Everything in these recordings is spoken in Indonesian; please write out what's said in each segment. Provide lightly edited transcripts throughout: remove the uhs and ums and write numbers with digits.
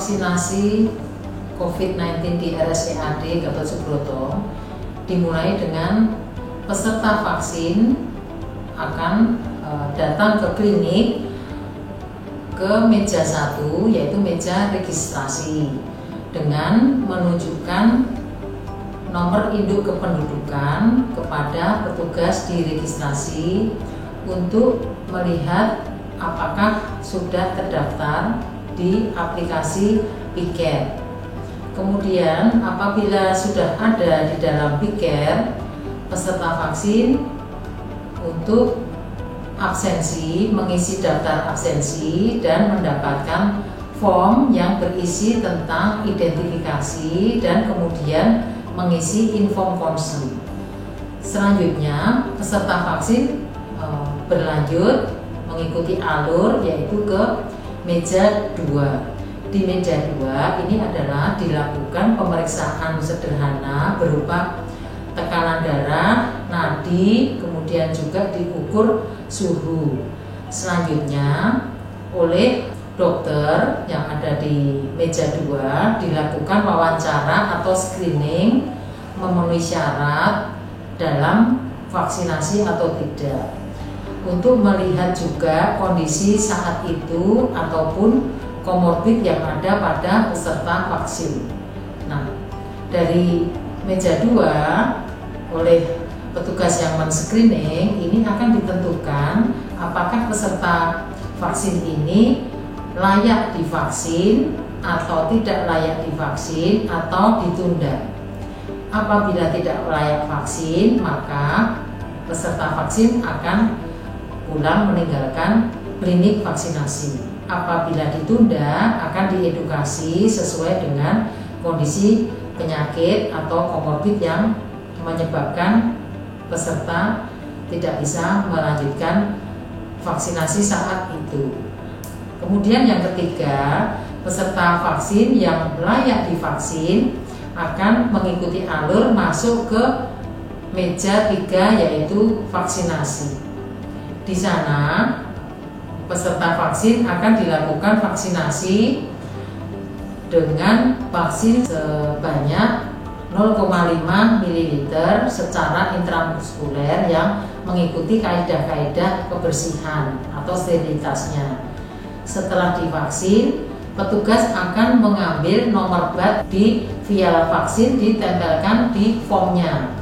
vaksinasi COVID-19 di RSPAD Gatot Subroto dimulai dengan peserta vaksin akan datang ke klinik ke meja 1, yaitu meja registrasi, dengan menunjukkan nomor induk kependudukan kepada petugas di registrasi untuk melihat apakah sudah terdaftar di aplikasi Pikir. Kemudian apabila sudah ada di dalam Pikir, peserta vaksin untuk absensi, mengisi daftar absensi dan mendapatkan form yang berisi tentang identifikasi dan kemudian mengisi inform consent. Selanjutnya peserta vaksin berlanjut mengikuti alur, yaitu ke meja 2. Di meja 2 ini adalah dilakukan pemeriksaan sederhana berupa tekanan darah, nadi, kemudian juga diukur suhu. Selanjutnya oleh dokter yang ada di meja 2 dilakukan wawancara atau screening memenuhi syarat dalam vaksinasi atau tidak, untuk melihat juga kondisi saat itu ataupun komorbid yang ada pada peserta vaksin. Nah, dari meja 2 oleh petugas yang men-screening ini akan ditentukan apakah peserta vaksin ini layak divaksin atau tidak layak divaksin atau ditunda. Apabila tidak layak vaksin, maka peserta vaksin akan pulang meninggalkan klinik vaksinasi. Apabila ditunda, akan diedukasi sesuai dengan kondisi penyakit atau komorbid yang menyebabkan peserta tidak bisa melanjutkan vaksinasi saat itu. Kemudian yang ketiga, peserta vaksin yang layak divaksin akan mengikuti alur masuk ke meja 3, yaitu vaksinasi. Di sana peserta vaksin akan dilakukan vaksinasi dengan vaksin sebanyak 0,5 ml secara intramuskuler yang mengikuti kaidah-kaidah kebersihan atau sterilitasnya. Setelah divaksin, petugas akan mengambil nomor bat di vial vaksin, ditempelkan di formnya.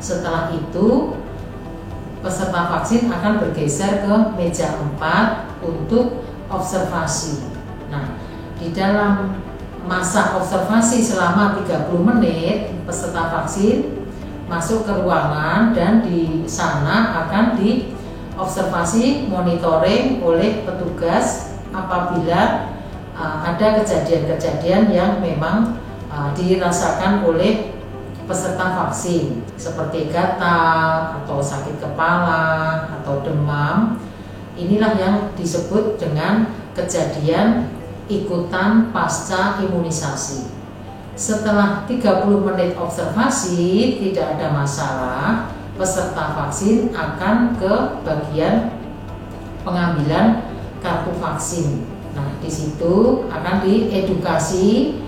Setelah itu, peserta vaksin akan bergeser ke meja 4 untuk observasi. Nah, di dalam masa observasi selama 30 menit, peserta vaksin masuk ke ruangan dan di sana akan diobservasi monitoring oleh petugas apabila ada kejadian-kejadian yang memang dirasakan oleh peserta vaksin, seperti gatal atau sakit kepala atau demam. Inilah yang disebut dengan kejadian ikutan pasca imunisasi. Setelah 30 menit observasi tidak ada masalah, peserta vaksin akan ke bagian pengambilan kartu vaksin. Nah, di situ akan diedukasi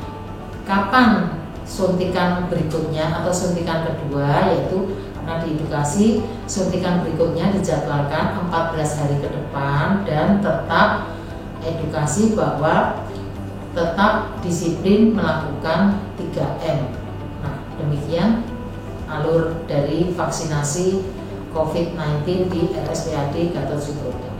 kapan suntikan berikutnya atau suntikan kedua, yaitu akan diedukasi suntikan berikutnya dijadwalkan 14 hari ke depan, dan tetap edukasi bahwa tetap disiplin melakukan 3M. Nah, demikian alur dari vaksinasi COVID-19 di RSPAD Gatot Subroto.